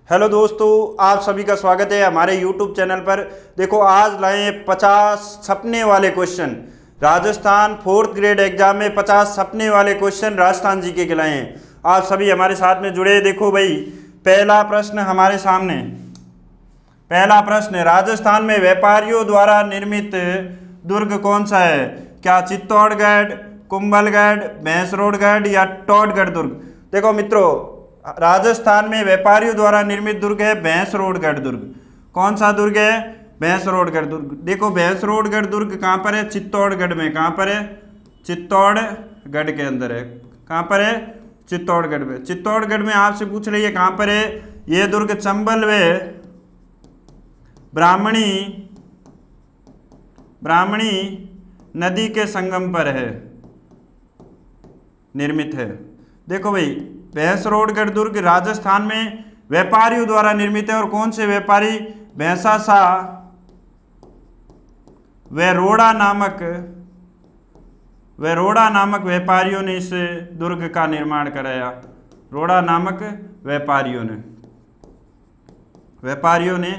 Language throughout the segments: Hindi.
हेलो दोस्तों, आप सभी का स्वागत है हमारे यूट्यूब चैनल पर। देखो, आज लाए हैं 50 छपने वाले question. Rajasthan 4th grade exam में 50 छपने वाले क्वेश्चन राजस्थान जीके के लाए हैं। आप सभी हमारे साथ में जुड़े। देखो भाई, पहला प्रश्न हमारे सामने। पहला प्रश्न है, राजस्थान में व्यापारियों द्वारा निर्मित दुर्ग कौन सा है? क्या चित्तौड़गढ़, कुंभलगढ़, भैंसरोडगढ़ या टोडगढ़ दुर्ग? देखो मित्रों, राजस्थान में व्यापारियों द्वारा निर्मित दुर्ग है भैंसरोडगढ़ दुर्ग। कौन सा दुर्ग है? भैंसरोडगढ़ दुर्ग। देखो, भैंसरोडगढ़ दुर्ग कहाँ पर है? चित्तौड़गढ़ में। कहाँ पर है? चित्तौड़गढ़ के अंदर है। कहाँ पर है? चित्तौड़गढ़ में। चित्तौड़गढ़ में आपसे पूछ रही है कहाँ पर है ये दुर्ग? चंबल व ब्राह्मणी नदी के संगम पर है, निर्मित है। देखो भाई, भैंसरोडगढ़ दुर्ग राजस्थान में व्यापारियों द्वारा निर्मित है। और कौन से व्यापारी? भैंसासा व रोड़ा नामक व्यापारियों ने इस दुर्ग का निर्माण कराया। रोड़ा नामक व्यापारियों ने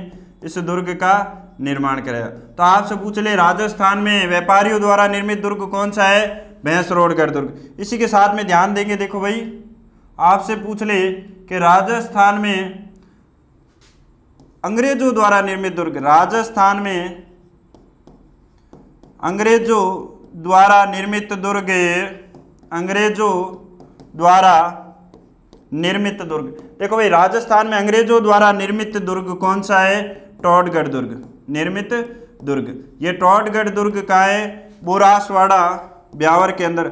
इस दुर्ग का निर्माण कराया। तो आपसे पूछ ले, राजस्थान में व्यापारियों द्वारा निर्मित दुर्ग कौन सा है? भैंसरोडगढ़ दुर्ग। इसी के साथ में ध्यान देंगे। देखो भाई, आपसे पूछ ले कि राजस्थान में अंग्रेजों द्वारा निर्मित दुर्ग। राजस्थान में अंग्रेजों द्वारा निर्मित दुर्ग। अंग्रेजों द्वारा निर्मित दुर्ग। देखो भाई, राजस्थान में अंग्रेजों द्वारा निर्मित दुर्ग कौन सा है? टोडगढ़ दुर्ग। निर्मित दुर्ग। ये टोडगढ़ दुर्ग का है? बोरासवाड़ा ब्यावर के अंदर।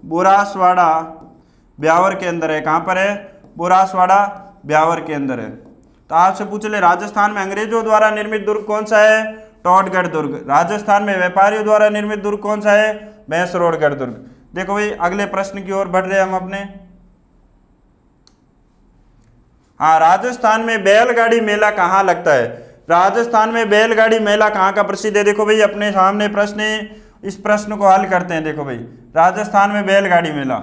बोरासवाड़ा ब्यावर के अंदर है। कहाँ पर है? बोरासवाड़ा ब्यावर के अंदर है। तो आपसे पूछ ले, राजस्थान में अंग्रेजों द्वारा निर्मित दुर्ग कौन सा है? टोडगढ़ दुर्ग। राजस्थान में व्यापारियों द्वारा निर्मित दुर्ग कौन सा है? भैंसरोडगढ़ दुर्ग। देखो भाई, अगले प्रश्न की ओर बढ़ रहे हैं हम अपने। हाँ, राजस्थान में बैलगाड़ी मेला कहाँ लगता है? राजस्थान में बैलगाड़ी मेला कहाँ का प्रसिद्ध है? देखो भाई, अपने सामने प्रश्न है, इस प्रश्न को हल करते हैं। देखो भाई, राजस्थान में बैलगाड़ी मेला।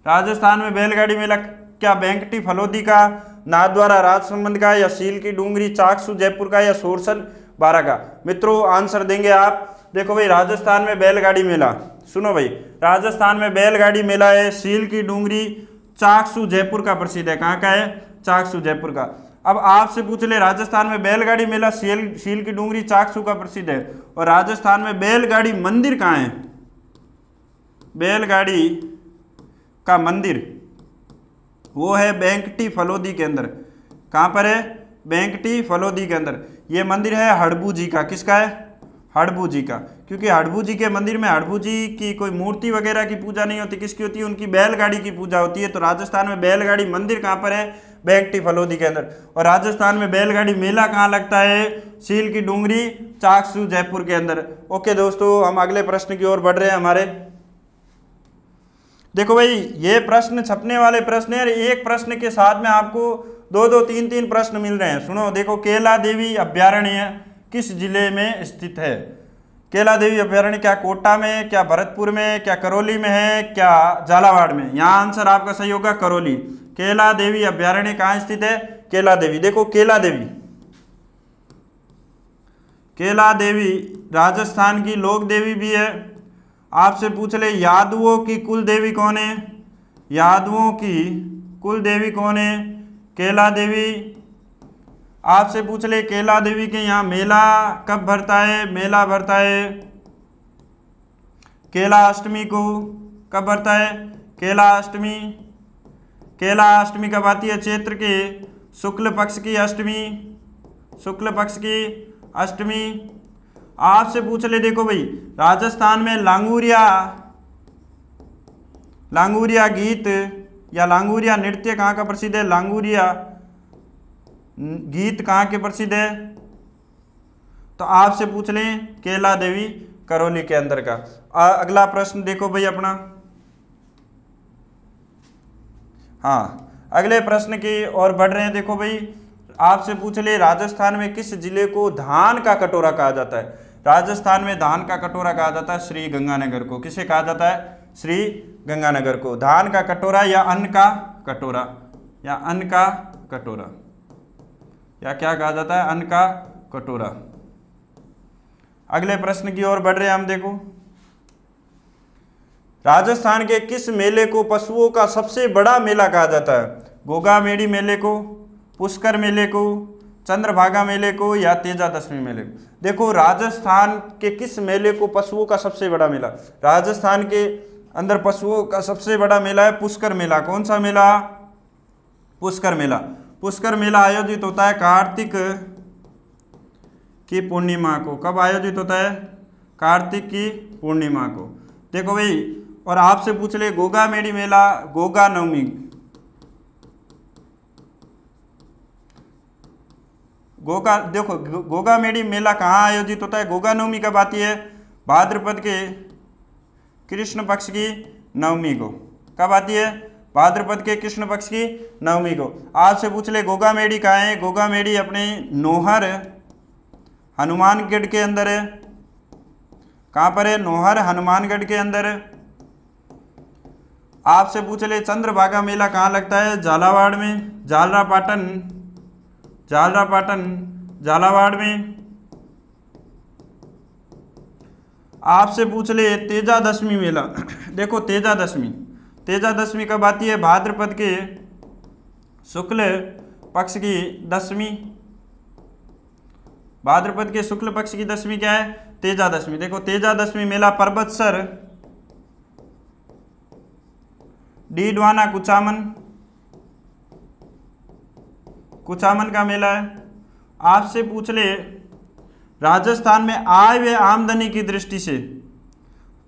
राजस्थान में बैलगाड़ी मेला क्या वेंकटी फलोदी का, नाथद्वारा राजसमंद का, या सील की डूंगरी चाकसू जयपुर का, या सोरसन बारा का? मित्रों, आंसर देंगे आप। देखो भाई, राजस्थान में बैलगाड़ी मेला, सुनो भाई, राजस्थान में बैलगाड़ी मेला है सील की डूंगरी चाकसू जयपुर का प्रसिद्ध है। कहाँ का है? चाकसू जयपुर का। अब आपसे पूछ ले, राजस्थान में बैलगाड़ी मेला सील की डूंगरी चाकसू का प्रसिद्ध है, और राजस्थान में बैलगाड़ी मंदिर कहाँ है? बैलगाड़ी का मंदिर वो है वेंकटी फलोदी के अंदर। कहाँ पर है? वेंकटी फलोदी के अंदर। ये मंदिर है हड़बू जी का। किसका है? हड़बू जी का। क्योंकि हड़बू जी के मंदिर में हड़बू जी की कोई मूर्ति वगैरह की पूजा नहीं होती। किसकी होती है? उनकी बैलगाड़ी की पूजा होती है। तो राजस्थान में बैलगाड़ी मंदिर कहाँ पर है? वेंकटी फलोदी के अंदर। और राजस्थान में बैलगाड़ी मेला कहाँ लगता है? सील की डूंगरी चाकसू जयपुर के अंदर। ओके दोस्तों, हम अगले प्रश्न की ओर बढ़ रहे हैं हमारे। देखो भाई, ये प्रश्न छपने वाले प्रश्न है। एक प्रश्न के साथ में आपको दो तीन प्रश्न मिल रहे हैं। सुनो, देखो, केला देवी अभ्यारण्य किस जिले में स्थित है? केला देवी अभ्यारण्य क्या कोटा में, क्या भरतपुर में, क्या करौली में है, क्या झालावाड़ में? यहाँ आंसर आपका सही होगा करौली। केला देवी अभ्यारण्य कहाँ स्थित है? केला देवी। देखो, केला देवी राजस्थान की लोक देवी भी है। आपसे पूछ ले, यादवों की कुल देवी कौन है? यादवों की कुल देवी कौन है? केला देवी। आपसे पूछ ले, केला देवी के यहाँ मेला कब भरता है? मेला भरता है केला अष्टमी को। कब भरता है? केला अष्टमी। केला अष्टमी कब आती है? चैत्र के शुक्ल पक्ष की अष्टमी। शुक्ल पक्ष की अष्टमी। आपसे पूछ ले, देखो भाई, राजस्थान में लांगूरिया गीत या लांगूरिया नृत्य कहाँ का प्रसिद्ध है? लांगूरिया गीत कहाँ के प्रसिद्ध है? तो आपसे पूछ लें केला देवी करौली के अंदर का। अगला प्रश्न देखो भाई अपना। हाँ, अगले प्रश्न की ओर बढ़ रहे हैं। देखो भाई, आपसे पूछ ले, राजस्थान में किस जिले को धान का कटोरा कहा जाता है? राजस्थान में धान का कटोरा कहा जाता है श्री गंगानगर को। किसे कहा जाता है? श्री गंगानगर को। धान का कटोरा या अन्न का कटोरा, या अन्न का कटोरा, या क्या कहा जाता है, अन्न का कटोरा। अगले प्रश्न की ओर बढ़ रहे हैं हम। देखो, राजस्थान के किस मेले को पशुओं का सबसे बड़ा मेला कहा जाता है? गोगामेड़ी मेले को, पुष्कर मेले को, चंद्रभागा मेले को, या तेजा दशमी मेले को? देखो, राजस्थान के किस मेले को पशुओं का सबसे बड़ा मेला? राजस्थान के अंदर पशुओं का सबसे बड़ा मेला है पुष्कर मेला। कौन सा मेला? पुष्कर मेला। पुष्कर मेला आयोजित होता है कार्तिक की पूर्णिमा को। कब आयोजित होता है? कार्तिक की पूर्णिमा को। देखो भाई, और आपसे पूछ ले गोगामेड़ी मेला, गोगा नवमी, देखो गोगामेड़ी मेला कहाँ आयोजित होता है? गोगा नवमी कब आती है? भाद्रपद के कृष्ण पक्ष की नवमी को। कब आती है? भाद्रपद के कृष्ण पक्ष की नवमी को। आपसे पूछ ले गोगामेड़ी कहाँ है? गोगामेड़ी अपने नोहर हनुमानगढ़ के अंदर है। कहाँ पर है? नोहर हनुमानगढ़ के अंदर है। आपसे पूछ ले चंद्रभागा मेला कहाँ लगता है? झालावाड़ में, झालावाड़ में। आपसे पूछ ले तेजा दशमी मेला। देखो, तेजा दशमी कब आती है? भाद्रपद के शुक्ल पक्ष की दशमी। भाद्रपद के शुक्ल पक्ष की दशमी क्या है? तेजा दशमी। देखो, तेजा दशमी मेला परबतसर, डीडवाना, कुचामन का मेला है। आपसे पूछ ले राजस्थान में आय व आमदनी की दृष्टि से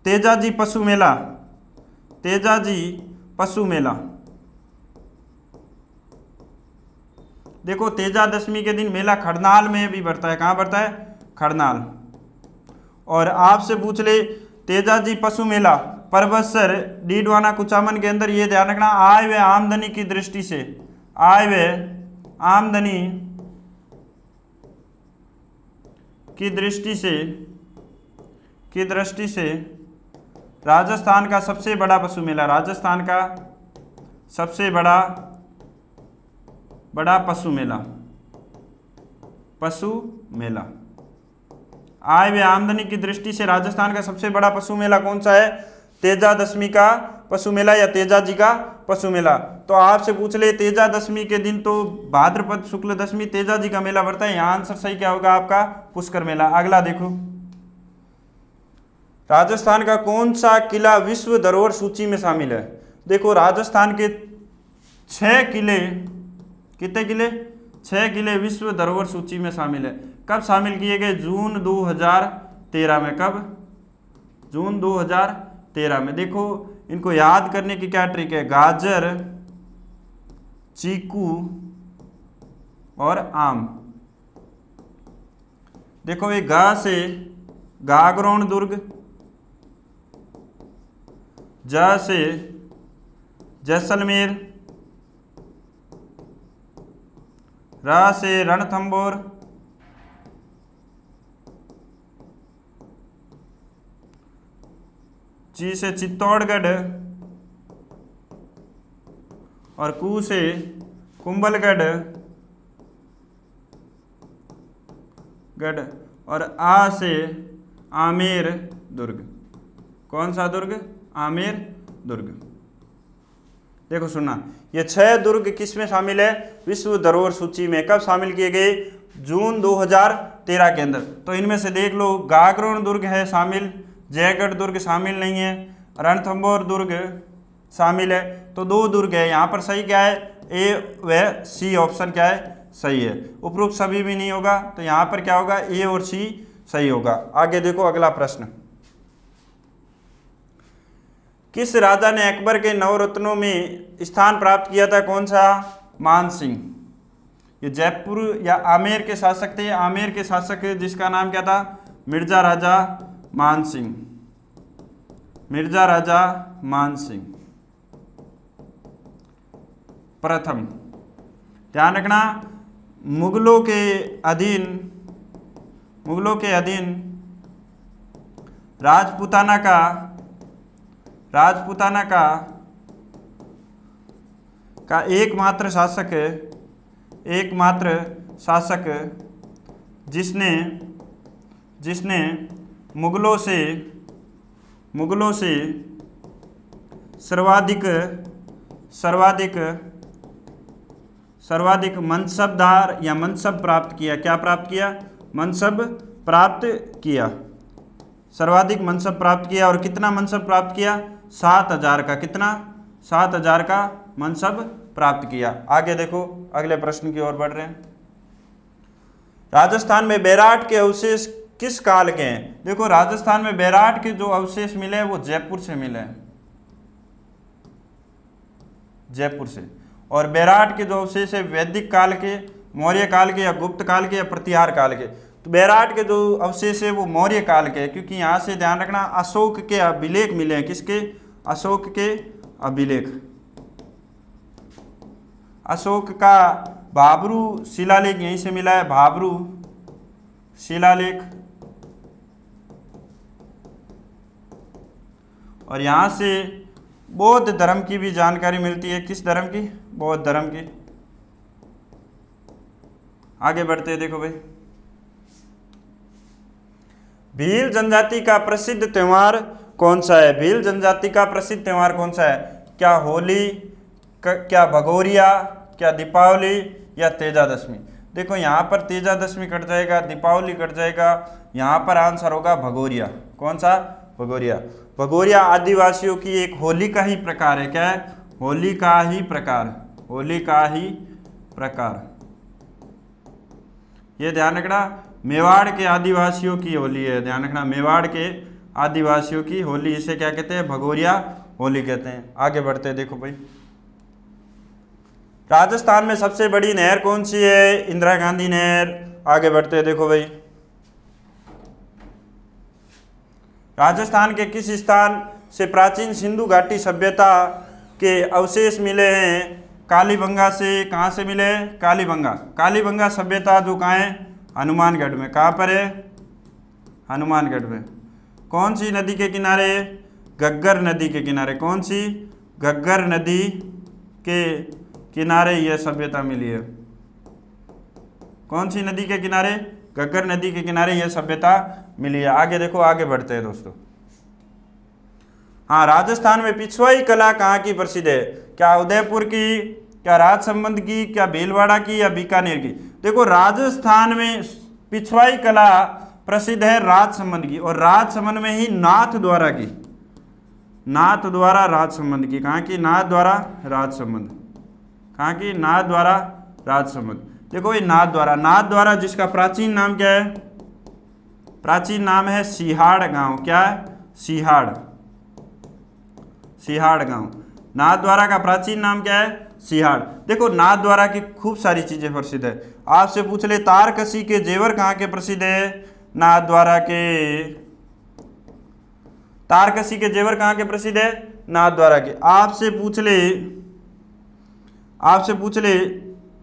तेजाजी पशु मेला। देखो, तेजा दशमी के दिन मेला खड़नाल में भी बढ़ता है। कहाँ बढ़ता है? खड़नाल। और आपसे पूछ ले तेजाजी पशु मेला परबतसर, डीडवाना, कुचामन के अंदर, ये ध्यान रखना, आय व आमदनी की दृष्टि से, आय व आमदनी की दृष्टि से राजस्थान का सबसे बड़ा पशु मेला, राजस्थान का सबसे बड़ा पशु मेला। आय व आमदनी की दृष्टि से राजस्थान का सबसे बड़ा पशु मेला कौन सा है? तेजा दशमी का पशु मेला या तेजा जी का पशु मेला। तो आपसे पूछ ले तेजा दशमी के दिन तो भाद्रपद शुक्ल दशमी तेजा जी का मेला बढ़ता है। यहाँ आंसर सही क्या होगा आपका? पुष्कर मेला। अगला देखो, राजस्थान का कौन सा किला विश्व धरोहर सूची में शामिल है? देखो, राजस्थान के 6 किले, कितने किले? 6 किले विश्व धरोहर सूची में शामिल है। कब शामिल किए गए? जून 2013 में। कब? जून 2013 में। देखो, इनको याद करने की क्या ट्रिक है? गाजर, चीकू और आम। देखो, ये गा से गागरोन दुर्ग, जा से जैसलमेर, रा से रणथंबोर, ची से चित्तौड़गढ़ और कू से कुंभलगढ़ और आ से आमेर दुर्ग। कौन सा दुर्ग? आमेर दुर्ग। देखो सुनना, ये 6 दुर्ग किस में शामिल है? विश्व धरोहर सूची में। कब शामिल किए गए? जून 2013 के अंदर। तो इनमें से देख लो, गागरोन दुर्ग है शामिल, जयगढ़ दुर्ग शामिल नहीं है, रणथंबोर दुर्ग शामिल है। तो 2 दुर्ग है। यहाँ पर सही क्या है? ए व सी ऑप्शन क्या है? सही है। उपरोक्त सभी भी नहीं होगा, तो यहाँ पर क्या होगा? ए और सी सही होगा। आगे देखो अगला प्रश्न, किस राजा ने अकबर के नवरत्नों में स्थान प्राप्त किया था? कौन सा? मान सिंह। ये जयपुर या आमेर के शासक थे। आमेर के शासक जिसका नाम क्या था? मिर्जा राजा मान सिंह। मिर्जा राजा मान सिंह प्रथम। ध्यान रखना, मुगलों के अधीन राजपूताना का एकमात्र शासक जिसने मुगलों से सर्वाधिक मनसबदार या मनसब प्राप्त किया। क्या प्राप्त किया? मनसब प्राप्त किया। सर्वाधिक मनसब प्राप्त किया। और कितना मनसब प्राप्त किया? 7000 का। कितना? 7000 का मनसब प्राप्त किया। आगे देखो, अगले प्रश्न की ओर बढ़ रहे हैं। राजस्थान में बेराट के अवशेष किस काल के हैं? देखो, राजस्थान में बेराट के जो अवशेष मिले हैं वो जयपुर से मिले हैं, जयपुर से। और बेराट के जो अवशेष है वैदिक काल के, मौर्य काल के, या गुप्त काल के, या प्रतिहार काल के। तो बेराट के जो अवशेष है वो मौर्य काल के, क्योंकि यहाँ से ध्यान रखना अशोक के अभिलेख मिले हैं। किसके? अशोक के अभिलेख। अशोक का भाबरू शिलालेख यहीं से मिला है, भाबरू शिलालेख। और यहाँ से बौद्ध धर्म की भी जानकारी मिलती है। किस धर्म की? बौद्ध धर्म की। आगे बढ़ते हैं, देखो भाई। भील जनजाति का प्रसिद्ध त्योहार कौन सा है? भील जनजाति का प्रसिद्ध त्योहार कौन सा है? क्या होली, क्या भगोरिया, क्या दीपावली, या तेजादशमी? देखो, यहाँ पर तेजादशमी कट जाएगा, दीपावली कट जाएगा, यहाँ पर आंसर होगा भगोरिया। कौन सा? भगोरिया। भगोरिया आदिवासियों की एक होली का ही प्रकार है। क्या है? होली का ही प्रकार, होली का ही प्रकार। ये ध्यान रखना, मेवाड़ के आदिवासियों की होली है। ध्यान रखना, मेवाड़ के आदिवासियों की होली, इसे क्या कहते हैं? भगोरिया होली कहते हैं। आगे बढ़ते हैं, देखो भाई। राजस्थान में सबसे बड़ी नहर कौन सी है? इंदिरा गांधी नहर। आगे बढ़ते हैं, देखो भाई। राजस्थान के किस स्थान से प्राचीन सिंधु घाटी सभ्यता के अवशेष मिले हैं? कालीबंगा से। कहाँ से मिले? कालीबंगा। कालीबंगा सभ्यता जो कहाँ है? हनुमानगढ़ में। कहाँ पर है? हनुमानगढ़ में। कौन सी नदी के किनारे? घग्गर नदी के किनारे। कौन सी? घग्गर नदी के किनारे यह सभ्यता मिली है। कौन सी नदी के किनारे? घग्गर नदी के किनारे यह सभ्यता मिली है। आगे देखो, आगे बढ़ते हैं दोस्तों। हाँ, राजस्थान में पिछवाई कला कहाँ की प्रसिद्ध है? क्या उदयपुर की, क्या राजसमंद की, क्या भीलवाड़ा की, या बीकानेर की? देखो, राजस्थान में पिछवाई कला प्रसिद्ध है राजसमंद की, और राजसमंद में ही नाथ द्वारा की, नाथ द्वारा राजसमंद की। कहाँ की? नाथ द्वारा राजसमंद। कहाँ की? नाथ द्वारा राजसमंद। देखो, ये नाथ द्वारा जिसका प्राचीन नाम क्या है? प्राचीन नाम है सिहाड़ गांव। क्या है? सिहाड़ गांव। नाथ द्वारा का प्राचीन नाम क्या है? सिहाड़। देखो, नाथ द्वारा की खूब सारी चीजें प्रसिद्ध है। आपसे पूछ ले, तारकसी के जेवर कहाँ के प्रसिद्ध है? नाथ द्वारा के। तारकसी के जेवर कहाँ के प्रसिद्ध है? नाथ द्वारा के। आपसे पूछ ले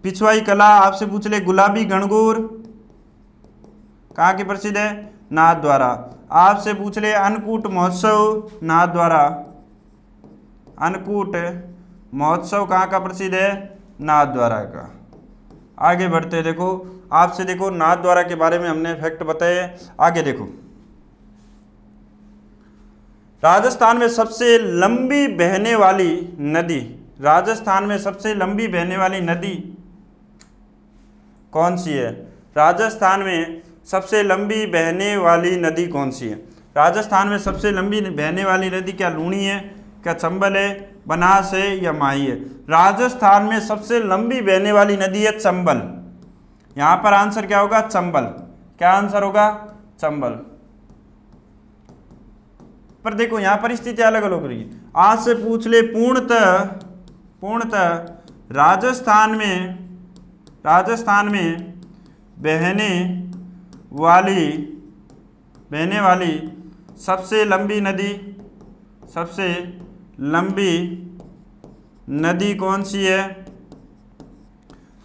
पिछवाई कला, आपसे पूछ ले गुलाबी गणगौर कहाँ के प्रसिद्ध है? नाथ द्वारा। आपसे पूछ ले अन्नकूट महोत्सव, नाथ द्वारा। अन्नकूट महोत्सव कहाँ का प्रसिद्ध है? नाथ द्वारा का। आगे बढ़ते देखो, आपसे देखो नाथ द्वारा के बारे में हमने फैक्ट बताए। आगे देखो, राजस्थान में सबसे लंबी बहने वाली नदी, राजस्थान में सबसे लंबी बहने वाली नदी कौन सी है? राजस्थान में सबसे लंबी बहने वाली नदी कौन सी है? राजस्थान में सबसे लंबी बहने वाली नदी क्या लूणी है, क्या चंबल है, बनास है, या माही है? राजस्थान में सबसे लंबी बहने वाली नदी है चंबल। यहाँ पर आंसर क्या होगा? चंबल। क्या आंसर होगा? चंबल। पर देखो यहाँ पर स्थिति अलग अलग हो रही है। आज से पूछ ले पूर्णतः राजस्थान में बहने वाली सबसे लंबी नदी कौन सी है?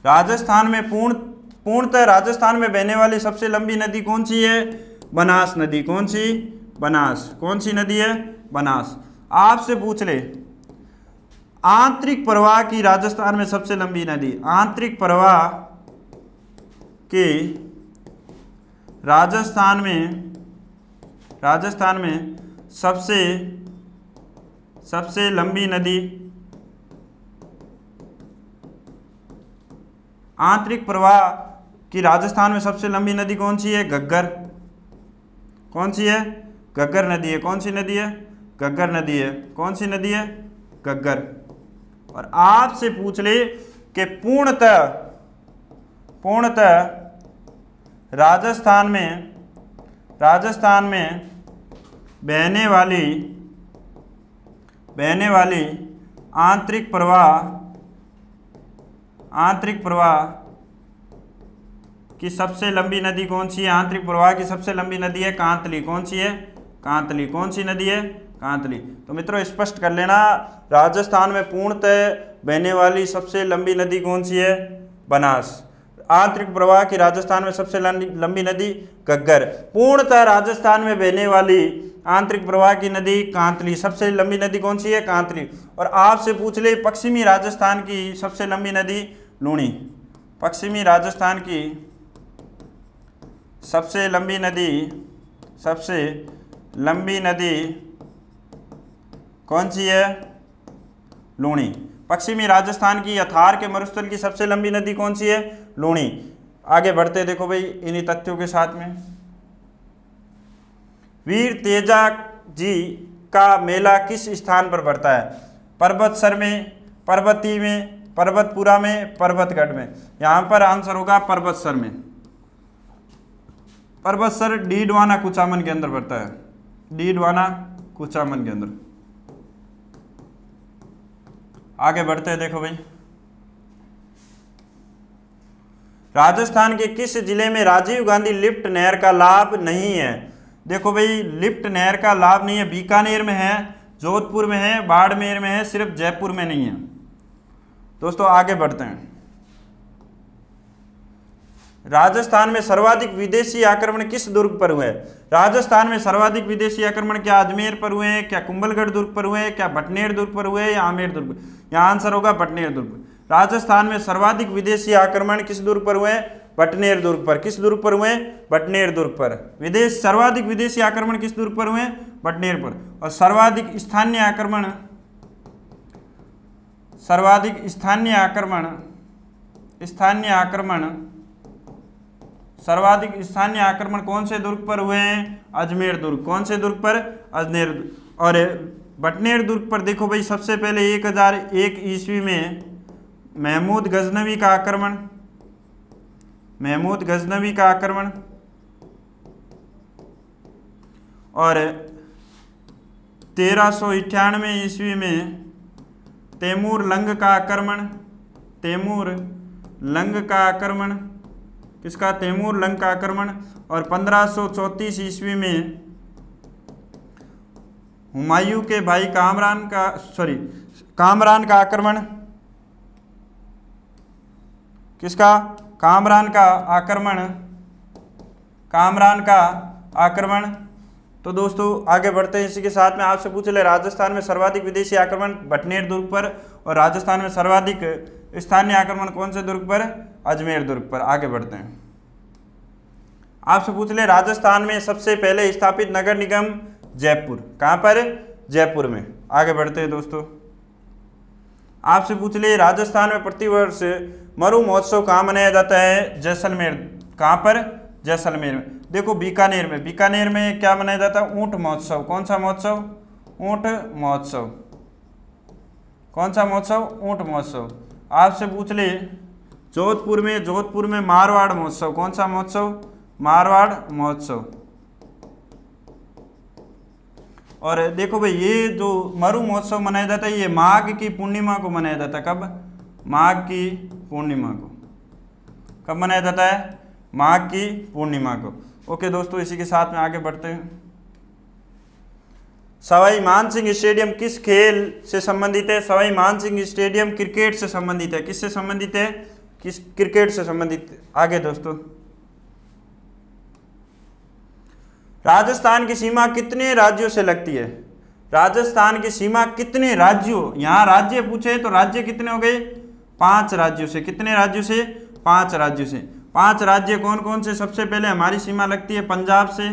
राजस्थान में पूर्णतः राजस्थान में बहने वाली सबसे लंबी नदी कौन सी है? बनास नदी। कौन सी? बनास। कौन सी नदी है? बनास। आपसे पूछ ले आंतरिक प्रवाह की राजस्थान में सबसे लंबी नदी, आंतरिक प्रवाह की राजस्थान में सबसे लंबी नदी, आंतरिक प्रवाह की राजस्थान में सबसे लंबी नदी कौन सी है? घग्गर। कौन सी है? घग्गर नदी है। कौन सी नदी है? घग्गर नदी है। कौन सी नदी है? घग्गर। और आपसे पूछ ले कि पूर्णतः राजस्थान में बहने वाली आंतरिक प्रवाह की सबसे लंबी नदी कौन सी है? आंतरिक प्रवाह की सबसे लंबी नदी है कांतली। कौन सी है? कांतली। कौन सी नदी है? कांतली। तो मित्रों स्पष्ट कर लेना, राजस्थान में पूर्णतः बहने वाली सबसे लंबी नदी कौन सी है? बनास। आंतरिक प्रवाह की राजस्थान में सबसे लंबी नदी घग्गर। पूर्णतः राजस्थान में बहने वाली आंतरिक प्रवाह की नदी कांतली। सबसे लंबी नदी कौन सी है? कांतली। और आपसे पूछ ले पश्चिमी राजस्थान की सबसे लंबी नदी लूणी। पश्चिमी राजस्थान की सबसे लंबी नदी कौन सी है? लूणी। पश्चिमी राजस्थान की यथार के मरुस्थल की सबसे लंबी नदी कौन सी है? लूणी। आगे बढ़ते देखो भाई इन्हीं तथ्यों के साथ में। वीर तेजा जी का मेला किस स्थान पर पड़ता है? पर्वतसर में, पर्वती में, पर्वतपुरा में, पर्वतगढ़ में। यहाँ पर आंसर होगा पर्वतसर में। पर्वतसर डीडवाना कुचामन के अंदर पड़ता है। डीडवाना कुचामन के अंदर। आगे बढ़ते हैं देखो भाई, राजस्थान के किस जिले में राजीव गांधी लिफ्ट नहर का लाभ नहीं है? देखो भाई लिफ्ट नहर का लाभ नहीं है। बीकानेर में है, जोधपुर में है, बाड़मेर में है, सिर्फ जयपुर में नहीं है। दोस्तों आगे बढ़ते हैं। राजस्थान में सर्वाधिक विदेशी आक्रमण किस दुर्ग पर हुए? राजस्थान में सर्वाधिक विदेशी आक्रमण क्या अजमेर पर हुए हैं, क्या कुंभलगढ़ दुर्ग पर हुए हैं, क्या भटनेर दुर्ग पर हुए या आमेर दुर्ग? यहाँ आंसर होगा भटनेर दुर्ग। राजस्थान में सर्वाधिक विदेशी आक्रमण किस दुर्ग पर हुए? भटनेर दुर्ग पर। किस दुर्ग पर हुए? भटनेर दुर्ग पर। सर्वाधिक विदेशी आक्रमण किस दुर्ग पर हुए? भटनेर पर। और सर्वाधिक स्थानीय आक्रमण कौन से दुर्ग पर हुए हैं? अजमेर दुर्ग। कौन से दुर्ग पर? अजमेर। और भटनेर दुर्ग पर देखो भाई सबसे पहले 1001 ईस्वी में महमूद गजनवी का आक्रमण और 1398 ईस्वी में तैमूर लंग का आक्रमण। किसका? तैमूर लंग का आक्रमण। और 1534 ईस्वी में हुमायूं के भाई कामरान का आक्रमण। किसका? कामरान का आक्रमण। तो दोस्तों आगे बढ़ते हैं। इसी के साथ में आपसे पूछ ले राजस्थान में सर्वाधिक विदेशी आक्रमण भटनेर दुर्ग पर और राजस्थान में सर्वाधिक स्थानीय आक्रमण कौन से दुर्ग पर? अजमेर दुर्ग पर। आगे बढ़ते हैं। आपसे पूछ ले राजस्थान में सबसे पहले स्थापित नगर निगम जयपुर। कहाँ पर? जयपुर में। आगे बढ़ते हैं दोस्तों। आपसे पूछ ले राजस्थान में प्रतिवर्ष मरु महोत्सव कहाँ मनाया जाता है? जैसलमेर। कहाँ पर? जैसलमेर में। देखो बीकानेर में। बीकानेर में क्या मनाया जाता है? ऊंट महोत्सव। कौन सा महोत्सव? ऊंट महोत्सव। कौन सा महोत्सव? ऊंट महोत्सव। आपसे पूछ ले जोधपुर में मारवाड़ महोत्सव। कौन सा महोत्सव? मारवाड़ महोत्सव। और देखो भाई ये जो मरु महोत्सव मनाया जाता है ये माघ की पूर्णिमा को मनाया जाता है। कब? माघ की पूर्णिमा को। कब मनाया जाता है? माघ की पूर्णिमा को। ओके दोस्तों इसी के साथ में आगे बढ़ते हैं। सवाई मानसिंह स्टेडियम किस खेल से संबंधित है? सवाई मानसिंह स्टेडियम क्रिकेट से संबंधित है। किससे संबंधित है? क्रिकेट से संबंधित। आगे दोस्तों, राजस्थान की सीमा कितने राज्यों से लगती है? राजस्थान की सीमा कितने राज्यों, यहाँ राज्य पूछे तो राज्य कितने हो गए, 5 राज्यों से। कितने राज्यों से, 5 राज्यों से। 5 राज्य कौन कौन से, सबसे पहले हमारी सीमा लगती है पंजाब से,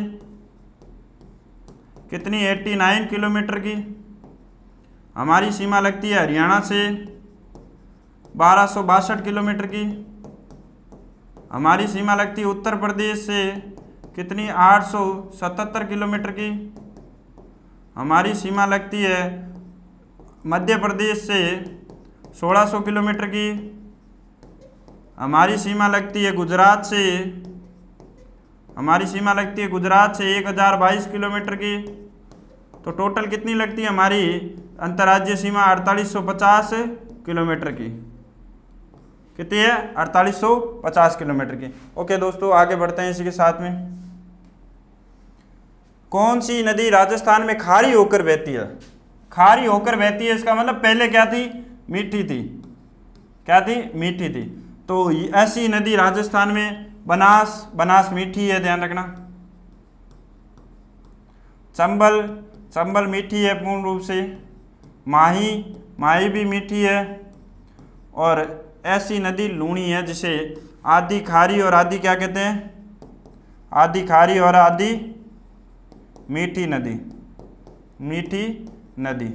कितनी, 89 किलोमीटर की। हमारी सीमा लगती है हरियाणा से 1262 किलोमीटर की। हमारी सीमा लगती है उत्तर प्रदेश से कितनी, 877 किलोमीटर की। हमारी सीमा लगती है मध्य प्रदेश से 1600 किलोमीटर की। हमारी सीमा लगती है गुजरात से, हमारी सीमा लगती है गुजरात से 1022 किलोमीटर की। तो टोटल कितनी लगती है हमारी अंतर्राज्यीय सीमा, 4850 किलोमीटर की। कितनी है, 4850 किलोमीटर की। ओके दोस्तों, आगे बढ़ते हैं इसी के साथ में। कौन सी नदी राजस्थान में खारी होकर बहती है, खारी होकर बहती है, इसका मतलब पहले क्या थी, मीठी थी। क्या थी, मीठी थी। तो ऐसी नदी राजस्थान में बनास, बनास मीठी है, ध्यान रखना। चंबल, चंबल मीठी है पूर्ण रूप से। माही, माही भी मीठी है। और ऐसी नदी लूणी है जिसे आधी खारी और आधी क्या कहते हैं, आधी खारी और आधी मीठी नदी, मीठी नदी।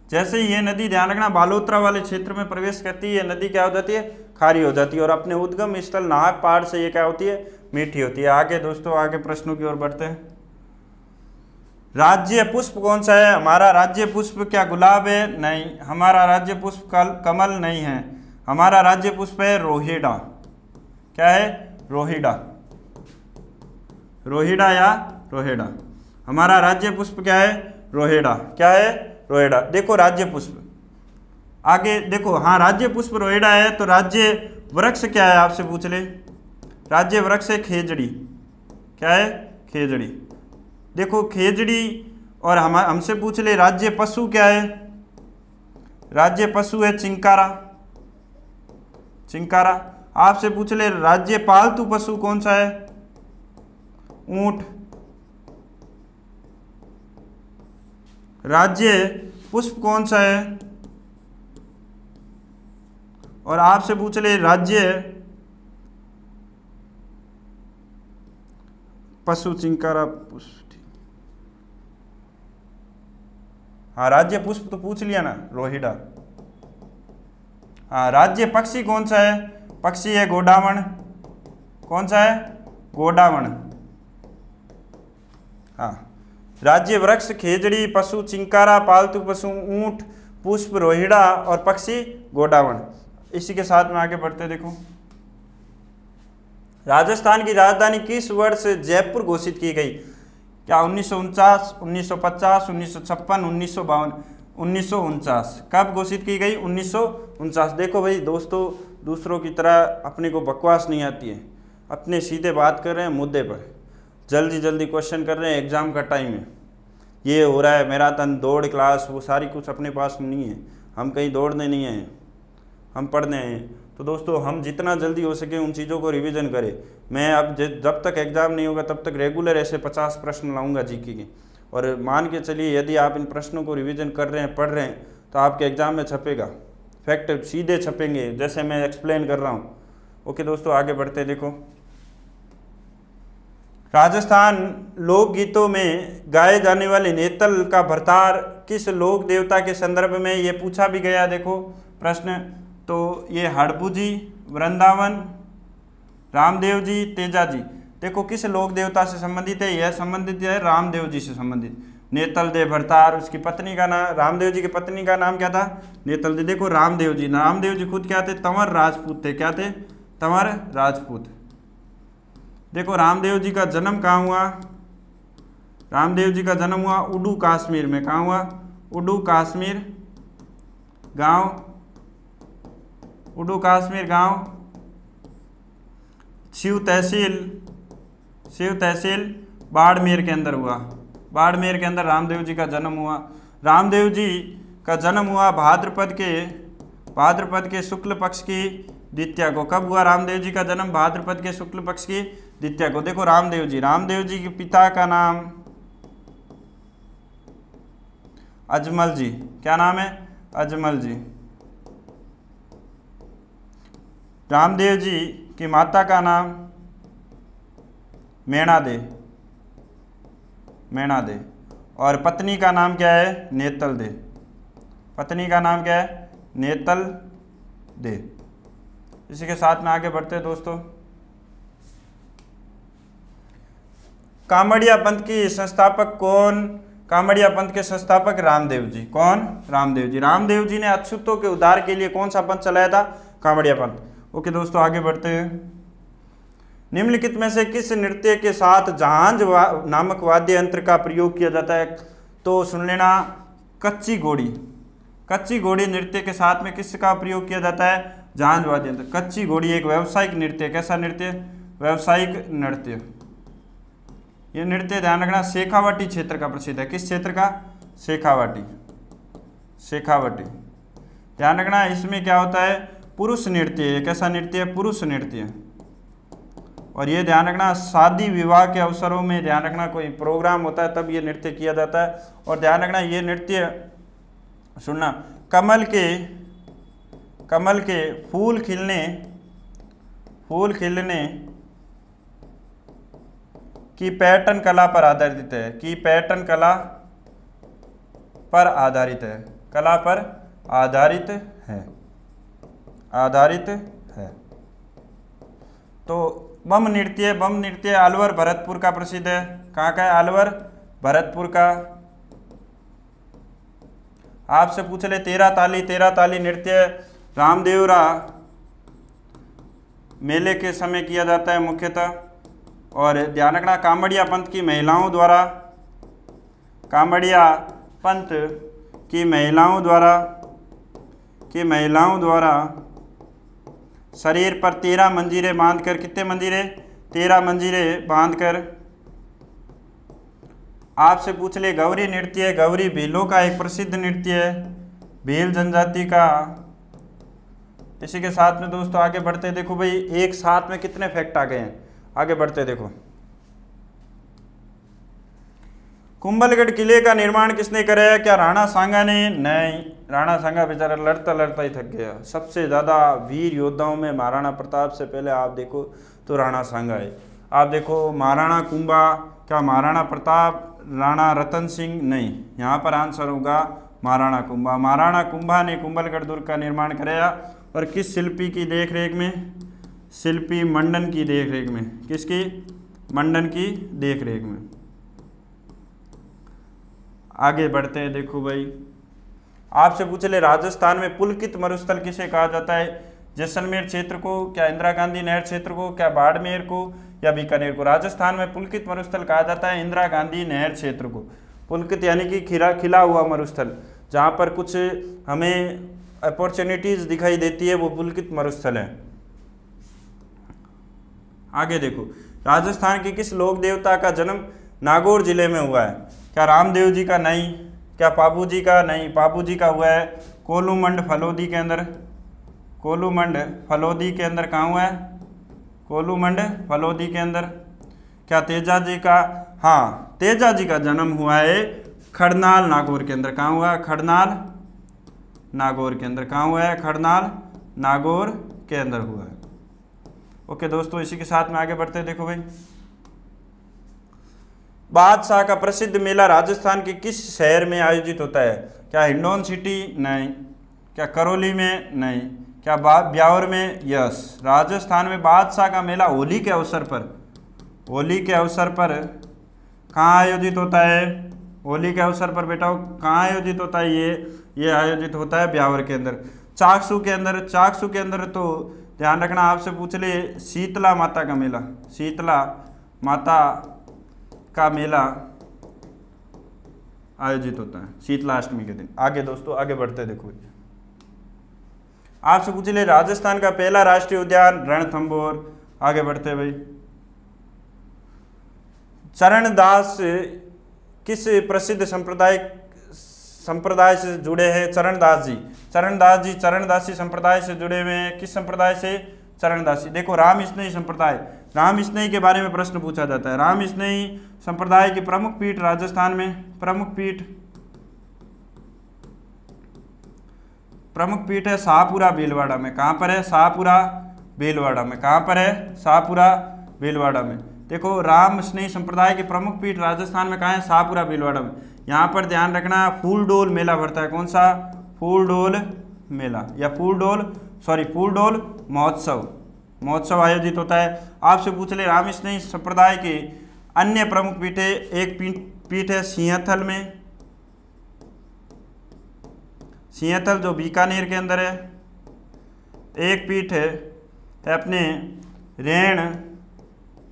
जैसे ही ये नदी, ध्यान रखना, बालोतरा वाले क्षेत्र में प्रवेश करती है, नदी क्या हो जाती है, खारी हो जाती है। और अपने उद्गम स्थल नाहक पहाड़ से ये क्या होती है, मीठी होती है। आगे दोस्तों, आगे प्रश्नों की ओर बढ़ते हैं। राज्य पुष्प कौन सा है, हमारा राज्य पुष्प क्या गुलाब है, नहीं। हमारा राज्य पुष्प कमल नहीं है। हमारा राज्य पुष्प है रोहिड़ा। क्या है, रोहिड़ा, रोहिड़ा या रोहेड़ा। हमारा राज्य पुष्प क्या है, रोहेड़ा। क्या है, रोहेड़ा। देखो राज्य पुष्प, आगे देखो, हाँ राज्य पुष्प रोहिड़ा है। तो राज्य वृक्ष क्या है, आपसे पूछ ले। राज्य वृक्ष है खेजड़ी। क्या है, खेजड़ी। देखो खेजड़ी। और हमसे पूछ ले राज्य पशु क्या है, राज्य पशु है चिंकारा, चिंकारा। आपसे पूछ ले राज्य पालतू पशु कौन सा है, ऊंट। राज्य पुष्प कौन सा है, और आपसे पूछ ले राज्य पशु चिंकारा पुष्प। हाँ राज्य पुष्प तो पूछ लिया ना, रोहिड़ा। हाँ राज्य पक्षी कौन सा है, पक्षी है गोडावण। कौन सा है, गोडावण। हाँ राज्य वृक्ष खेजड़ी, पशु चिंकारा, पालतू पशु ऊंट, पुष्प रोहिड़ा और पक्षी गोडावण। इसी के साथ में आगे बढ़ते देखो। राजस्थान की राजधानी किस वर्ष जयपुर घोषित की गई, क्या 1949, 1950, 1956, 1952, 1949। कब घोषित की गई, 1949। देखो भाई दोस्तों, दूसरों की तरह अपने को बकवास नहीं आती है, अपने सीधे बात कर रहे हैं मुद्दे पर, जल्दी जल्दी क्वेश्चन कर रहे हैं, एग्जाम का टाइम है, ये हो रहा है मैराथन दौड़ क्लास, वो सारी कुछ अपने पास नहीं है। हम कहीं दौड़ने नहीं आए, हम पढ़ने आए हैं। तो दोस्तों हम जितना जल्दी हो सके उन चीज़ों को रिवीजन करें। मैं अब जब तक एग्ज़ाम नहीं होगा तब तक रेगुलर ऐसे 50 प्रश्न लाऊंगा जीके के। और मान के चलिए यदि आप इन प्रश्नों को रिवीजन कर रहे हैं, पढ़ रहे हैं, तो आपके एग्ज़ाम में छपेगा, फैक्ट सीधे छपेंगे जैसे मैं एक्सप्लेन कर रहा हूँ। ओके दोस्तों, आगे बढ़ते देखो। राजस्थान लोकगीतों में गाए जाने वाले नेतल का भरतार किस लोक देवता के संदर्भ में, ये पूछा भी गया देखो प्रश्न। तो ये हड़बूजी, वृंदावन, रामदेव जी, तेजा जी। देखो किस लोक देवता से संबंधित है, यह संबंधित है रामदेव जी से संबंधित। नेतल दे भरतार, उसकी पत्नी का नाम, रामदेव जी की पत्नी का नाम क्या था, नेतल दे। देखो रामदेव जी खुद क्या थे, तंवर राजपूत थे। क्या थे, तंवर राजपूत। देखो रामदेव जी का जन्म कहाँ हुआ, रामदेव जी का जन्म हुआ उडू कश्मीर में। कहाँ हुआ, उडू कश्मीर गांव, उडू कश्मीर गांव, शिव तहसील बाड़मेर के अंदर हुआ। बाड़मेर के अंदर रामदेव जी का जन्म हुआ। रामदेव जी का जन्म हुआ भाद्रपद के शुक्ल पक्ष की द्वितीया को। कब हुआ रामदेव जी का जन्म, भाद्रपद के शुक्ल पक्ष की द्वितीया को। देखो रामदेव जी के पिता का नाम अजमल जी, क्या नाम है? अजमल जी। रामदेव जी की माता का नाम मैणा दे, मैणा दे, और पत्नी का नाम क्या है? नेतल दे। पत्नी का नाम क्या है? नेतल दे। इसी के साथ में आगे बढ़ते हैं दोस्तों। कामड़िया पंथ की संस्थापक कौन? कामड़िया पंथ के संस्थापक रामदेव जी। कौन? रामदेव जी। रामदेव जी ने अछूतों के उद्धार के लिए कौन सा पंथ चलाया था? कामड़िया पंथ। ओके दोस्तों, आगे बढ़ते हैं। निम्नलिखित में से किस नृत्य के साथ झांझ नामक वाद्य यंत्र का प्रयोग किया जाता है? तो सुन लेना, कच्ची घोड़ी। कच्ची घोड़ी नृत्य के साथ में किसका प्रयोग किया जाता है? झांझ वाद्य यंत्र। कच्ची घोड़ी एक व्यावसायिक नृत्य। कैसा नृत्य? व्यावसायिक नृत्य। यह नृत्य ध्यान रखना शेखावाटी क्षेत्र का प्रसिद्ध है। किस क्षेत्र का? शेखावाटी। शेखावाटी। ध्यान रखना इसमें क्या होता है? पुरुष नृत्य। कैसा नृत्य? पुरुष नृत्य। और ये ध्यान रखना शादी विवाह के अवसरों में, ध्यान रखना कोई प्रोग्राम होता है तब ये नृत्य किया जाता है। और ध्यान रखना ये नृत्य सुनना कमल के फूल खिलने की पैटर्न कला पर आधारित है। की पैटर्न कला पर आधारित है। कला पर आधारित है। आधारित है। तो बम नृत्य अलवर भरतपुर का प्रसिद्ध है। कहाँ का है? अलवर भरतपुर का। आपसे पूछ ले तेरा ताली नृत्य रामदेवरा मेले के समय किया जाता है मुख्यतः। और ध्यान रखना कामड़िया पंथ की महिलाओं द्वारा, कामड़िया पंथ की महिलाओं द्वारा शरीर पर 13 मंजीरे बांधकर, कितने मंजीरे? 13 मंजीरे बांधकर। आपसे पूछ ले गौरी नृत्य, गौरी भीलों का एक प्रसिद्ध नृत्य है, भील जनजाति का। इसी के साथ में दोस्तों आगे बढ़ते, देखो भाई एक साथ में कितने फैक्ट आ गए हैं। आगे बढ़ते देखो। कुंभलगढ़ किले का निर्माण किसने कराया? क्या राणा सांगा ने? नहीं, राणा सांगा बेचारा लड़ता लड़ता ही थक गया। सबसे ज़्यादा वीर योद्धाओं में महाराणा प्रताप से पहले आप देखो तो राणा सांगा है। आप देखो महाराणा कुंभा, क्या महाराणा प्रताप, राणा रतन सिंह? नहीं, यहाँ पर आंसर होगा महाराणा कुंभा। महाराणा कुंभा ने कुंभलगढ़ दुर्ग का निर्माण कराया। और किस शिल्पी की देख रेख में? शिल्पी मंडन की देख रेख में। किसकी? मंडन की देख रेख में। आगे बढ़ते हैं देखो भाई। आपसे पूछ ले राजस्थान में पुलकित मरुस्थल किसे कहा जाता है? जैसलमेर क्षेत्र को, क्या इंदिरा गांधी नहर क्षेत्र को, क्या बाड़मेर को, या बीकानेर को? राजस्थान में पुलकित मरुस्थल कहा जाता है इंदिरा गांधी नहर क्षेत्र को। पुलकित यानी कि खिला हुआ मरुस्थल, जहाँ पर कुछ हमें अपॉर्चुनिटीज दिखाई देती है, वो पुलकित मरुस्थल है। आगे देखो, राजस्थान के किस लोक देवता का जन्म नागौर जिले में हुआ है? क्या रामदेव जी का? नहीं। क्या पापू जी का? नहीं, पापू जी का हुआ है कोलूमंड फलोदी के अंदर। कोलूमंड फलोदी के अंदर कहाँ हुआ है? कोलूमंड फलोदी के अंदर। क्या तेजा जी का? हाँ, तेजा जी का जन्म हुआ है खड़नाल नागौर के अंदर। कहाँ हुआ? खड़नाल नागौर के अंदर। कहाँ हुआ है? खड़नाल नागौर के अंदर हुआ है। ओके दोस्तों, इसी के साथ में आगे बढ़ते हैं। देखो भाई, बादशाह का प्रसिद्ध मेला राजस्थान के किस शहर में आयोजित होता है? क्या हिंडौन सिटी? नहीं। क्या करौली में? नहीं। क्या ब्यावर में? यस। राजस्थान में बादशाह का मेला होली के अवसर पर, होली के अवसर पर कहाँ आयोजित होता है? होली के अवसर पर बेटा कहाँ आयोजित होता है? ये आयोजित होता है ब्यावर के अंदर। चाकसू के अंदर, चाकसू के अंदर तो ध्यान रखना आपसे पूछ ले शीतला माता का मेला, शीतला माता का मेला आयोजित होता है शीतला अष्टमी के दिन। आगे दोस्तों आगे बढ़ते देखो, आपसे पूछ ले राजस्थान का पहला राष्ट्रीय उद्यान रणथंभौर। आगे बढ़ते भाई, चरणदास किस प्रसिद्ध संप्रदाय से जुड़े हैं? चरणदास जी, चरणदासी संप्रदाय से जुड़े हुए हैं। किस संप्रदाय से? चरणदासी। देखो राम स्नेही संप्रदाय, राम स्नेही के बारे में प्रश्न पूछा जाता है। राम स्नेही संप्रदाय की प्रमुख पीठ राजस्थान में, प्रमुख पीठ प्रमुख पीठ है शाहपुरा भीलवाड़ा में। कहाँ पर है? शाहपुरा भीलवाड़ा में। कहाँ पर है? शाहपुरा भीलवाड़ा में। देखो राम स्नेही संप्रदाय के प्रमुख पीठ राजस्थान में कहाँ है? शाहपुरा भीलवाड़ा में। यहाँ पर ध्यान रखना फूलडोल मेला भरता है। कौन सा? फूलडोल मेला या फूलडोल महोत्सव आयोजित होता है। आपसे पूछ ले राम स्नेही संप्रदाय के अन्य प्रमुख पीठ है। एक पीठ है सिंहथल में, सिंहथल जो बीकानेर के अंदर है। एक पीठ है अपने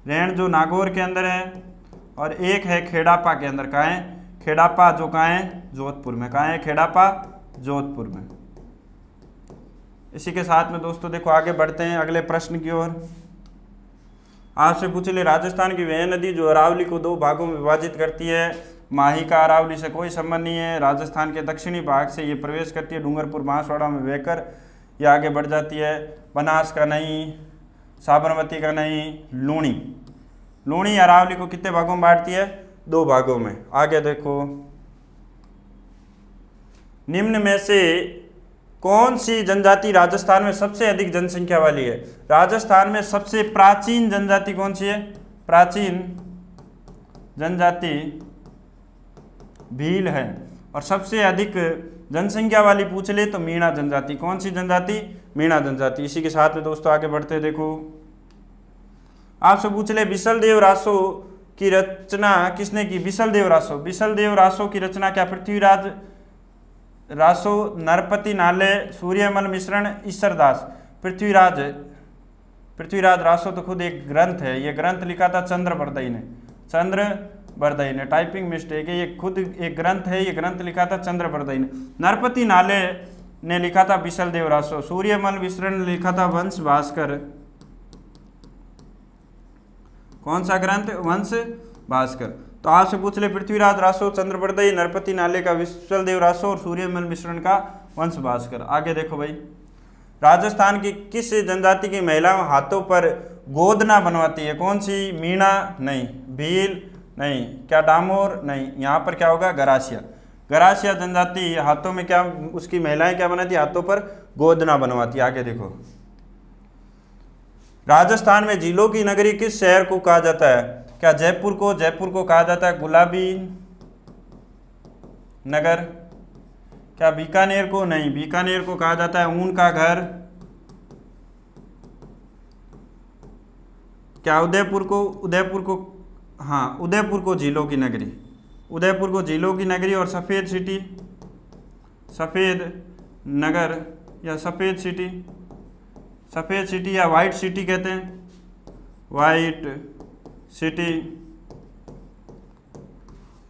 रेण जो नागौर के अंदर है। और एक है खेड़ापा के अंदर। कहाँ है? खेड़ापा जो कहाँ है? जोधपुर में। कहाँ है? खेड़ापा जोधपुर में। इसी के साथ में दोस्तों देखो आगे बढ़ते हैं अगले प्रश्न की ओर। आपसे पूछ ले राजस्थान की वह नदी जो अरावली को 2 भागों में विभाजित करती है। माही का अरावली से कोई संबंध नहीं है। राजस्थान के दक्षिणी भाग से ये प्रवेश करती है, डूंगरपुर बांसवाड़ा में बहकर ये आगे बढ़ जाती है। बनास का नहीं, साबरमती का नहीं, लूणी अरावली को कितने भागों में बांटती है? 2 भागों में। आगे देखो निम्न में से कौन सी जनजाति राजस्थान में सबसे अधिक जनसंख्या वाली है? राजस्थान में सबसे प्राचीन जनजाति कौन सी है? प्राचीन जनजाति भील है। और सबसे अधिक जनसंख्या वाली पूछ ले तो मीणा जनजाति। कौन सी जनजाति? मीणा जनजाति। इसी के साथ में दोस्तों आगे बढ़ते हैं। देखो आपसे पूछ ले बिसलदेव रासो की रचना किसने की? बिसलदेव रासो की रचना क्या पृथ्वीराज रासो, नरपति नाले, सूर्यमल मिश्रण, ईश्वरदास? पृथ्वीराज रासो तो खुद एक ग्रंथ है। ये ग्रंथ लिखा था चंद्रबरदई ने। टाइपिंग मिस्टेक है, ये खुद एक ग्रंथ है। ये ग्रंथ लिखा था चंद्रबरदई ने। नरपति नाले ने लिखा था बिसलदेव रासो। सूर्यमल मिश्रण ने लिखा था वंश भास्कर। कौन सा ग्रंथ? वंश भास्कर। तो आपसे पूछ ले पृथ्वीराज रासो, चंद्रबरदई, नरपति नाले का बिसलदेव रासो और सूर्यमल मिश्रण का वंश भास्कर। आगे देखो भाई राजस्थान की किस जनजाति की महिलाओं हाथों पर गोदना बनवाती है? कौन सी? मीणा नहीं, भील नहीं, क्या डामोर नहीं। यहाँ पर क्या होगा? गरासिया जनजाति हाथों में क्या उसकी महिलाएं क्या बनाती है? हाथों पर गोदना बनवाती है। आगे देखो राजस्थान में झीलों की नगरी किस शहर को कहा जाता है? क्या जयपुर को कहा जाता है गुलाबी नगर। क्या बीकानेर को? नहीं, बीकानेर को कहा जाता है ऊन का घर। क्या उदयपुर को झीलों की नगरी। और सफेद नगर या सफेद सिटी या वाइट सिटी कहते हैं, वाइट सिटी।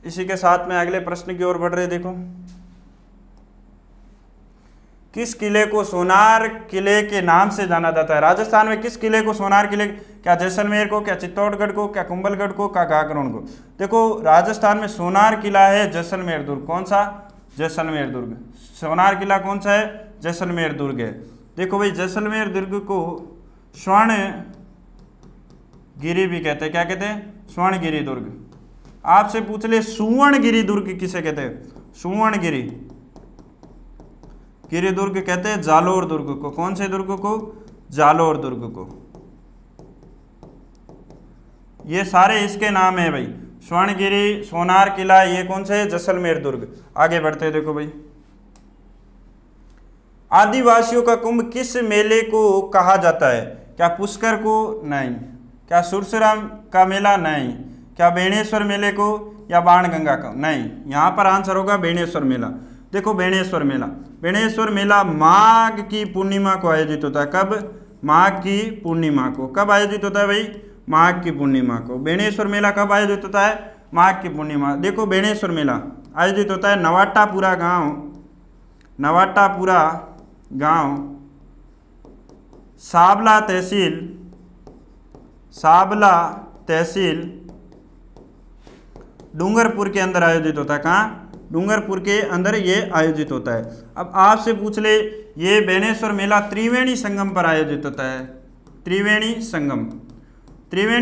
इसी के साथ में अगले प्रश्न की ओर बढ़ रहे। देखो किस किले को सोनार किले के नाम से जाना जाता है? राजस्थान में किस किले को सोनार किले? क्या जैसलमेर को, क्या चित्तौड़गढ़ को, क्या कुंभलगढ़ को, क्या गागरोन को? देखो राजस्थान में सोनार किला है जैसलमेर दुर्ग। कौन सा? जैसलमेर दुर्ग। सोनार किला कौन सा है? जैसलमेर दुर्ग है। देखो भाई जैसलमेर दुर्ग को स्वर्ण गिरी भी कहते हैं। क्या कहते हैं? स्वर्णगिरी दुर्ग। आपसे पूछ ले सुवर्णगिरी दुर्ग किसे कहते हैं? सुवर्णगिरी दुर्ग कहते हैं जालोर दुर्ग को। कौन से दुर्ग को? जालोर दुर्ग को। ये सारे इसके नाम है भाई, स्वर्णगिरी, सोनार किला, ये कौन से? जैसलमेर दुर्ग। आगे बढ़ते हैं। देखो भाई आदिवासियों का कुंभ किस मेले को कहा जाता है? क्या पुष्कर को? नहीं। क्या सुरसुराम का मेला? नहीं। क्या बेणेश्वर मेले को या बाणगंगा का? नहीं। यहाँ पर आंसर होगा बेणेश्वर मेला। देखो बेणेश्वर मेला माघ की पूर्णिमा को आयोजित होता है। कब? माघ की पूर्णिमा को। कब आयोजित होता है भाई? माघ की पूर्णिमा को। बेणेश्वर मेला कब आयोजित होता है? माघ की पूर्णिमा। देखो बेणेश्वर मेला आयोजित होता है नवाटापुरा गांव साबला तहसील डूंगरपुर के अंदर आयोजित होता है। कहाँ? डूंगरपुर के अंदर ये आयोजित होता है। अब आपसे पूछ ले ये बेणेश्वर मेला त्रिवेणी संगम पर आयोजित होता है। त्रिवेणी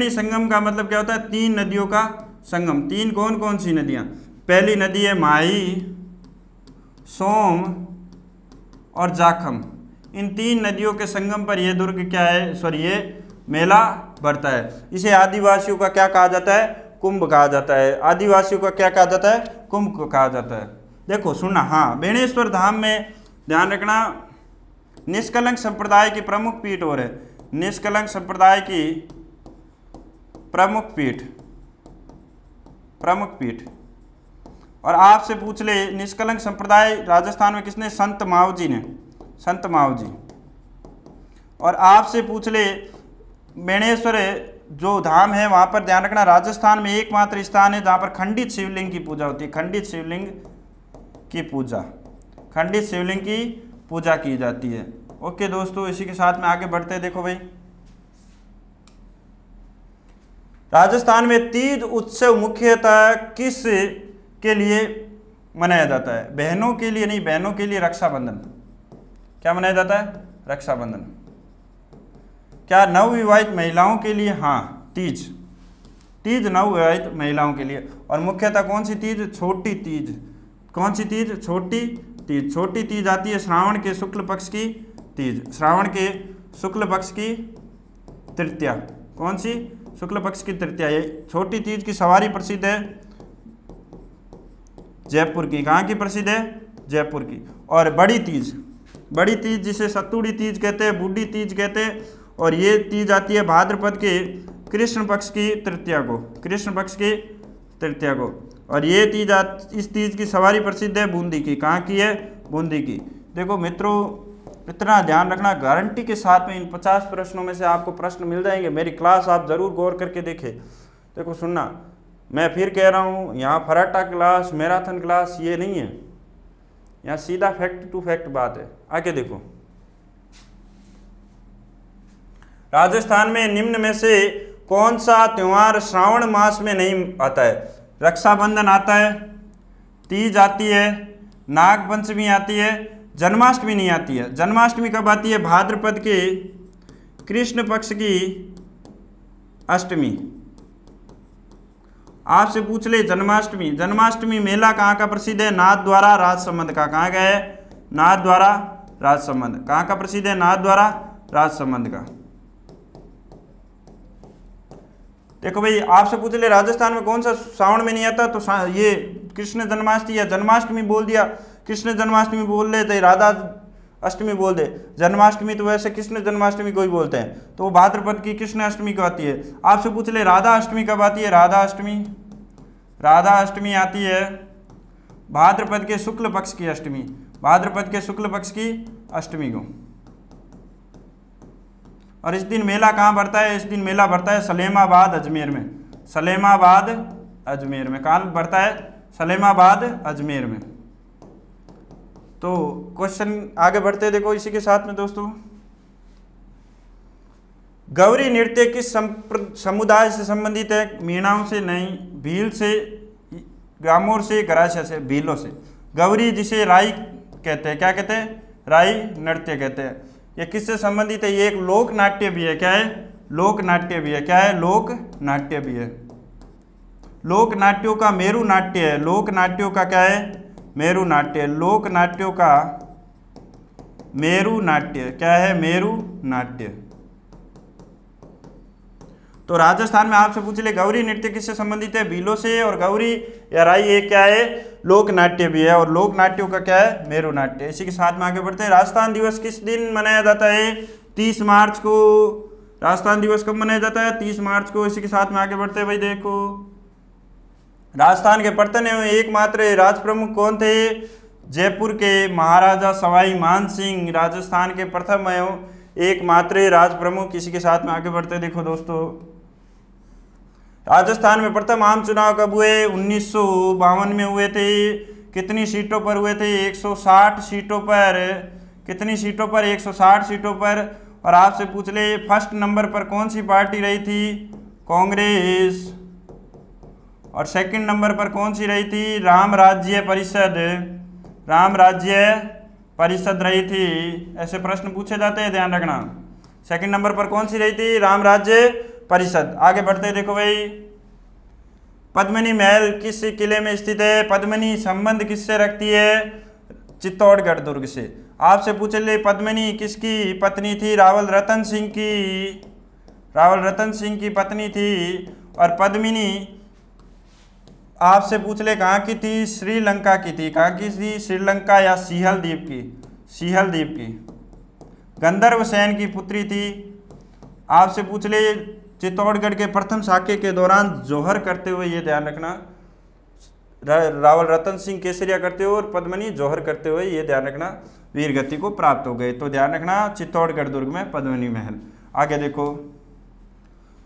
संगम का मतलब क्या होता है? 3 नदियों का संगम। 3 कौन कौन सी नदियाँ? पहली नदी है माही, सोम और जाखम, इन 3 नदियों के संगम पर यह दुर्ग क्या है, सॉरी ये मेला बढ़ता है। इसे आदिवासियों का क्या कहा जाता है, कुंभ कहा जाता है। आदिवासियों का क्या कहा जाता है, कुंभ कहा जाता है। देखो सुनना, हाँ बेणेश्वर धाम में ध्यान रखना निष्कलंक संप्रदाय की प्रमुख पीठ और है, निष्कलंक संप्रदाय की प्रमुख पीठ। और आपसे पूछ ले निष्कलंक संप्रदाय राजस्थान में किसने, संत मावजी ने, संत मावजी। और आपसे पूछ ले बेणेश्वर जो धाम है वहाँ पर ध्यान रखना राजस्थान में एकमात्र स्थान है जहाँ पर खंडित शिवलिंग की पूजा होती है, खंडित शिवलिंग की पूजा की जाती है। ओके दोस्तों, इसी के साथ में आगे बढ़ते हैं। देखो भाई, राजस्थान में तीज उत्सव मुख्यतः किस के लिए मनाया जाता है, बहनों के लिए नहीं, बहनों के लिए रक्षाबंधन। क्या मनाया जाता है, रक्षाबंधन। क्या नवविवाहित महिलाओं के लिए, हाँ तीज नवविवाहित महिलाओं के लिए। और मुख्यतः कौन सी तीज, छोटी तीज। कौन सी तीज, छोटी तीज। छोटी तीज आती है श्रावण के शुक्ल पक्ष की तीज, श्रावण के शुक्ल पक्ष की तृतीया। कौन सी, शुक्ल पक्ष की तृतीया। ये छोटी तीज की सवारी प्रसिद्ध है जयपुर की। कहाँ की प्रसिद्ध है, जयपुर की। और बड़ी तीज जिसे सतुड़ी तीज कहते हैं, बूढ़ी तीज कहते हैं, और ये तीज आती है भाद्रपद के कृष्ण पक्ष की तृतीया को, और ये तीज इस तीज की सवारी प्रसिद्ध है बूंदी की। कहाँ की है, बूंदी की। देखो मित्रों, इतना ध्यान रखना, गारंटी के साथ में इन 50 प्रश्नों में से आपको प्रश्न मिल जाएंगे। मेरी क्लास आप ज़रूर गौर करके देखें। देखो सुनना, मैं फिर कह रहा हूँ, यहाँ फराटा क्लास, मैराथन क्लास ये नहीं है, यहाँ सीधा फैक्ट टू फैक्ट बात है। आगे देखो, राजस्थान में निम्न में से कौन सा त्योहार श्रावण मास में नहीं आता है, रक्षाबंधन आता है, तीज आती है, नाग पंचमी आती है, जन्माष्टमी नहीं आती है। जन्माष्टमी कब आती है, भाद्रपद के कृष्ण पक्ष की अष्टमी। आपसे पूछ ले जन्माष्टमी मेला कहाँ का प्रसिद्ध है, नाथद्वारा राजसमंद का। कहाँ का है, नाथद्वारा राजसमंद। कहाँ का प्रसिद्ध है, नाथद्वारा राजसमंद का। देखो भाई, आपसे पूछ ले राजस्थान में कौन सा श्रावण में नहीं आता, तो ये कृष्ण जन्माष्टमी या जन्माष्टमी बोल दिया। कृष्ण जन्माष्टमी बोल ले तो राधा अष्टमी बोल दे। जन्माष्टमी तो वैसे कृष्ण जन्माष्टमी को ही बोलते हैं, तो वो भाद्रपद की कृष्ण अष्टमी को आती है। आपसे पूछ ले राधा अष्टमी कब आती है, राधा अष्टमी आती है भाद्रपद के शुक्ल पक्ष की अष्टमी, भाद्रपद के शुक्ल पक्ष की अष्टमी को। और इस दिन मेला कहाँ बढ़ता है, इस दिन मेला बढ़ता है सलेमाबाद अजमेर में। सलेमाबाद अजमेर में कहाँ बढ़ता है, सलेमाबाद अजमेर में। तो क्वेश्चन आगे बढ़ते देखो इसी के साथ में दोस्तों, गौरी नृत्य किस समुदाय से संबंधित है, मीणाओं से नहीं, भील से, ग्रामोर से, गरासिया से, भीलों से। गौरी जिसे राई कहते हैं, क्या कहते हैं, राई नृत्य कहते हैं। ये किससे संबंधित है, ये एक लोक नाट्य भी है। क्या है, लोक नाट्य भी है। क्या है, लोक नाट्य भी है। लोक नाट्यों का मेरु नाट्य है। लोक नाट्यों का क्या है, मेरु नाट्य। लोक नाट्यों का मेरु नाट्य। क्या है, मेरु नाट्य। तो राजस्थान में आपसे पूछ ले गौरी नृत्य किससे संबंधित है, भीलों से। और गौरी या राई ये क्या है, लोक नाट्य भी है। और लोक नाट्यों का क्या है, मेरु नाट्य। इसी के साथ में आगे बढ़ते हैं। राजस्थान दिवस किस दिन मनाया जाता है, 30 मार्च को। राजस्थान दिवस कब मनाया जाता है, 30 मार्च को। इसी के साथ में आगे बढ़ते हैं भाई। देखो राजस्थान के प्रथम एवं एकमात्र राज प्रमुख कौन थे, जयपुर के महाराजा सवाई मानसिंह राजस्थान के प्रथम एवं एकमात्र राज प्रमुख। इसी के साथ में आगे बढ़ते हैं। देखो दोस्तों, राजस्थान में प्रथम आम चुनाव कब हुए, 1952 में हुए थे। कितनी सीटों पर हुए थे, 160 सीटों पर। कितनी सीटों पर, 160 सीटों पर। और आपसे पूछ ले फर्स्ट नंबर पर कौन सी पार्टी रही थी, कांग्रेस। और सेकंड नंबर पर कौन सी रही थी, राम राज्य परिषद। राम राज्य परिषद रही थी। ऐसे प्रश्न पूछे जाते हैं, ध्यान रखना। सेकंड नंबर पर कौन सी रही थी, राम राज्य परिषद। आगे बढ़ते देखो भाई, पद्मिनी महल किस किले में स्थित है, पद्मिनी संबंध किससे रखती है, चित्तौड़गढ़ दुर्ग से। आपसे पूछ ले पद्मिनी किसकी पत्नी थी? रावल रतन सिंह की पत्नी थी। और पद्मिनी आपसे पूछ ले कहाँ की थी? श्रीलंका की थी। कहाँ की थी? श्रीलंका या सिहल द्वीप की। गंधर्व सेन की पुत्री थी। आपसे पूछ ले चित्तौड़गढ़ के प्रथम साके के दौरान जौहर करते हुए, ये ध्यान रखना, रावल रतन सिंह केसरिया करते हुए और पद्मिनी जौहर करते हुए, ये ध्यान रखना, वीर गति को प्राप्त हो गए। तो ध्यान रखना चित्तौड़गढ़ दुर्ग में पद्मिनी महल। आगे देखो,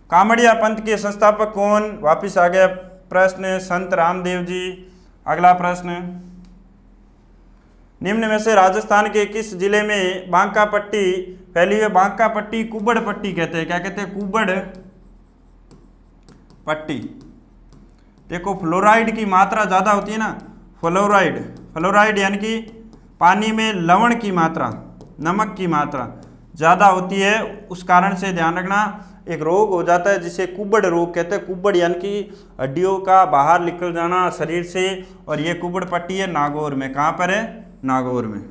कामड़िया पंथ के संस्थापक कौन? वापिस आ गया प्रश्न, संत रामदेव जी। अगला प्रश्न, निम्न में से राजस्थान के किस जिले में बांका पट्टी फैली हुई? बांका पट्टी कुबड़ पट्टी कहते हैं। क्या कहते हैं? कुबड़ पट्टी। देखो फ्लोराइड की मात्रा ज़्यादा होती है ना, फ्लोराइड यानी कि पानी में लवण की मात्रा, नमक की मात्रा ज़्यादा होती है, उस कारण से ध्यान रखना एक रोग हो जाता है जिसे कुबड़ रोग कहते हैं। कुबड़ यानी कि हड्डियों का बाहर निकल जाना शरीर से, और ये कुबड़ पट्टी है नागौर में। कहाँ पर है? नागौर में।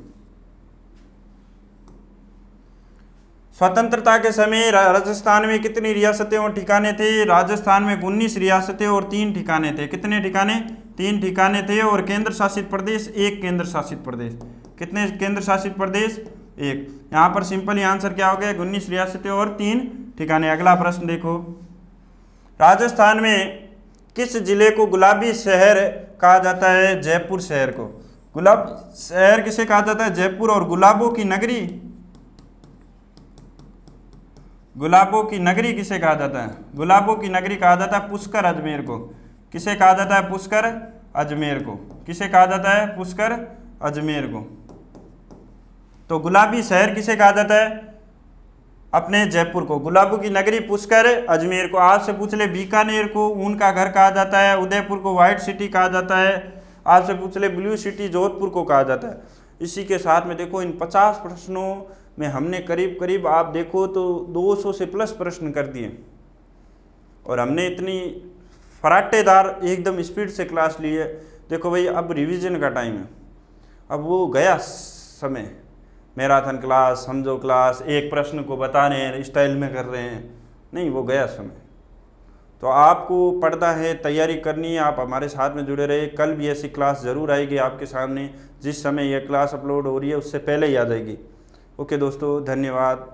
स्वतंत्रता के समय राजस्थान में कितनी रियासतें और ठिकाने थे? राजस्थान में 19 रियासतें और 3 ठिकाने थे। कितने ठिकाने? 3 ठिकाने थे। और केंद्र शासित प्रदेश 1 केंद्र शासित प्रदेश। कितने केंद्र शासित प्रदेश? 1। यहाँ पर सिंपली आंसर क्या हो गया? 19 रियासतें और 3 ठिकाने। अगला प्रश्न देखो, राजस्थान में किस जिले को गुलाबी शहर कहा जाता है? जयपुर शहर को गुलाबी शहर किसे कहा जाता है? जयपुर। और गुलाबों की नगरी किसे कहा जाता है? गुलाबों की नगरी कहा जाता है पुष्कर अजमेर को। किसे कहा जाता है? पुष्कर अजमेर को। किसे कहा जाता है? पुष्कर अजमेर को। तो गुलाबी शहर किसे कहा जाता है? अपने जयपुर को। गुलाबों की नगरी पुष्कर अजमेर को। आपसे पूछ ले बीकानेर को ऊन का घर कहा जाता है, उदयपुर को व्हाइट सिटी कहा जाता है, आपसे पूछ ले ब्लू सिटी जोधपुर को कहा जाता है। इसी के साथ में देखो इन 50 प्रश्नों में हमने करीब आप देखो तो 200 से प्लस प्रश्न कर दिए, और हमने इतनी फराटेदार एकदम स्पीड से क्लास ली है। देखो भाई अब रिवीजन का टाइम है, अब वो गया समय, मैराथन क्लास, समझो क्लास, एक प्रश्न को बता रहे हैं स्टाइल में कर रहे हैं, नहीं, वो गया समय। तो आपको पढ़ना है, तैयारी करनी है, आप हमारे साथ में जुड़े रहे। कल भी ऐसी क्लास ज़रूर आएगी आपके सामने, जिस समय यह क्लास अपलोड हो रही है उससे पहले ही आ जाएगी। ओके दोस्तों, धन्यवाद।